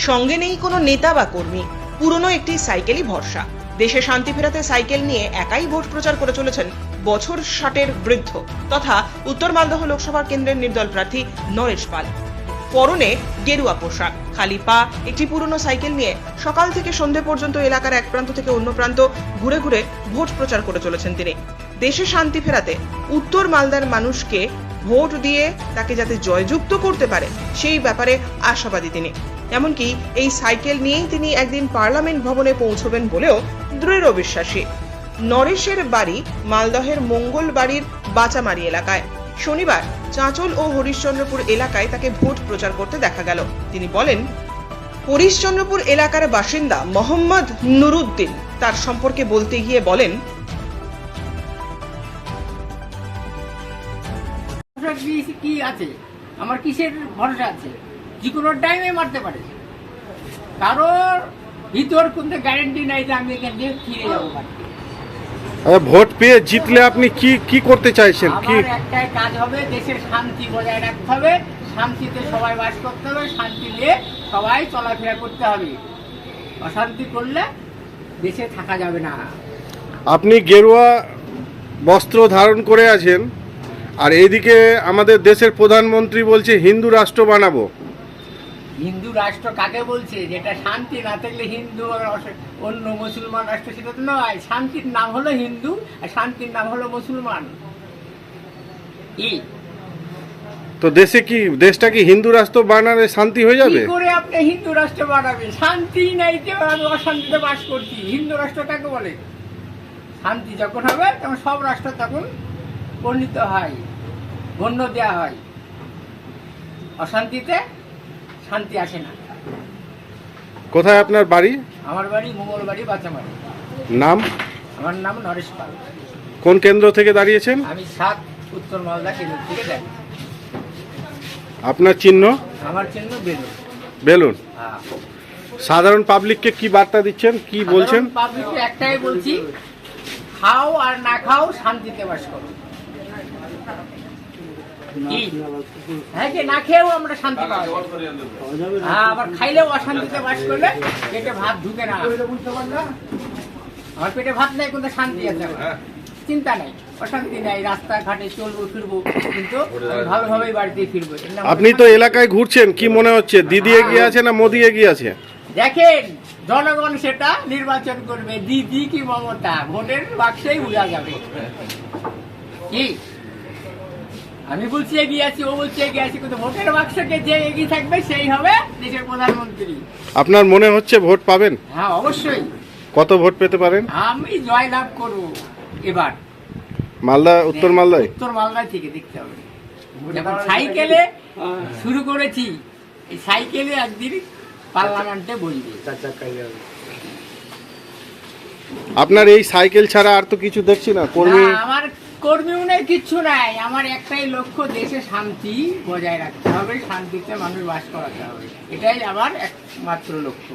সঙ্গে নেই কোনো নেতা বা কর্মী, পুরনো একটি সাইকেলই ভরসা। দেশে শান্তি ফেরাতে সাইকেল নিয়ে একাই ভোট প্রচার করে চলেছেন বছর 60-এর বৃদ্ধ তথা উত্তর মালদহ লোকসভা কেন্দ্রের নির্দল প্রার্থী নরেশ পাল। পরনে গেরুয়া পোশাক, খালি পা একটি পুরনো সাইকেল নিয়ে সকাল থেকে সন্ধে পর্যন্ত এলাকার এক প্রান্ত থেকে অন্য প্রান্ত ঘুরে ঘুরে ভোট প্রচার করে চলেছেন তিনি। দেশে শান্তি ফেরাতে উত্তর মালদার মানুষকে ভোট দিয়ে তাকে যাতে জয়যুক্ত করতে পারে সেই ব্যাপারে আশাবাদী তিনি। এমনকি এই সাইকেল নিয়েই তিনি একদিন পার্লামেন্ট ভবনে পৌঁছবেন বলেও দৃঢ় বিশ্বাসী। নরেশের বাড়ি মালদহের মঙ্গলবাড়ির বাচামারি এলাকায়। শনিবার চাঁচল ও হরিশ্চন্দ্রপুর এলাকায় তাকে ভোট প্রচার করতে দেখা গেল। তিনি বলেন, হরিশ্চন্দ্রপুর এলাকার বাসিন্দা মোহাম্মদ নুরুদ্দিন তার সম্পর্কে বলতে গিয়ে বলেন, কি আছে আমার কিসের ভরসা আছে, যে কোনো টাইমে মারতে পারে, কারোর ভিতর কোনো গ্যারান্টি নাই যে আমি এখান থেকে ফিরে যাবো। ভোট পেয়ে জিতলে আপনি কি কি করতে চাইছেন? কি আমার একটাই কাজ হবে, দেশের শান্তি বজায় রাখতে হবে, শান্তিতে সবাই বাস করতে হবে, শান্তি নিয়ে সবাই চলাফেরা করতে হবে। অশান্তি করলে দেশে থাকা যাবে না। আপনি গেরুয়া বস্ত্র ধারণ করে আছেন, আর এইদিকে আমাদের দেশের প্রধানমন্ত্রী বলছে হিন্দু রাষ্ট্র বানাবো। হিন্দু রাষ্ট্র কাকে বলছে? যেটা শান্তি না থাকলে হিন্দু আর অন্য মুসলমান রাষ্ট্র সেটা তো নয়। শান্তির নাম হলো হিন্দু আর শান্তির নাম হলো মুসলমান। কি তো দেশটা কি হিন্দু রাষ্ট্র বানালে শান্তি হয়ে যাবে? কি করে আপনি হিন্দু রাষ্ট্র বানাবে? শান্তি নাই যে আমি অশান্তিতে বাস করছি। হিন্দু রাষ্ট্র কাকে বলে? শান্তি যখন হবে তখন সব রাষ্ট্র তখন পরিণত হয়, গণ্য দেওয়া হয়। অশান্তিতে শান্তি আসে না। কোথায় আপনার বাড়ি? আমার বাড়ি মঙ্গলবাড়ি বাচামারি। নাম? আমার নাম নরেশ পাল। কোন কেন্দ্র থেকে দাঁড়িয়েছেন? আমি 7 উত্তর মালদা কেন্দ্র থেকে যাই। আপনার চিহ্ন? আমার চিহ্ন বেলুন। বেলুন। সাধারণ পাবলিককে কি বার্তা দিচ্ছেন, কি বলছেন? পাবলিককে একটাই বলছি, খাও আর না খাও শান্তিতে বাস করো। হ্যাঁ, যে না খেয়েও আমরা শান্তি পাবো, হ্যাঁ, আবার খাইলেও অশান্তিতে বাস করলে পেটে ভাত ঢুকে না। আমার পেটে ভাত নেই, কিন্তু শান্তি আছে, চিন্তা নাই, অশান্তি নাই। রাস্তাঘাটে চলবো ফিরবো, কিন্তু ভালোভাবেই বাড়িতে ফিরবো। আপনি তো এলাকায় ঘুরছেন, কি মনে হচ্ছে দিদি এগিয়ে আছে না মোদি এগিয়ে আছে? দেখেন, জনগণ সেটা নির্বাচন করবে, দিদি কি মমতা, ভোটের বাক্সেই বোঝা যাবে। কি আমি বলছি এগিয়ে আছি, ও বলছে এগিয়ে আছি, কিন্তু ভোটের বাক্সকে যে এগিয়ে থাকবে সেই হবে দেশের প্রধানমন্ত্রী। আপনার মনে হচ্ছে ভোট পাবেন? হ্যাঁ, অবশ্যই। কত ভোট পেতে পারেন? আমি জয়লাভ করবো এবার। মালদা, উত্তর মালদায়? উত্তর মালদা থেকে দেখতে হবে। যখন সাইকেলে শুরু করেছি, এই সাইকেলে একদিন পার্লামেন্টে বসবে। আপনার এই সাইকেল ছাড়া আর তো কিছু দেখছি না। কর্মী? আমার কর্মীও নেই, কিচ্ছু নাই। আমার একটাই লক্ষ্য, দেশে শান্তি বজায় রাখতে হবে, শান্তিতে মানুষ বাস করাতে হবে। এটাই আমার একমাত্র লক্ষ্য।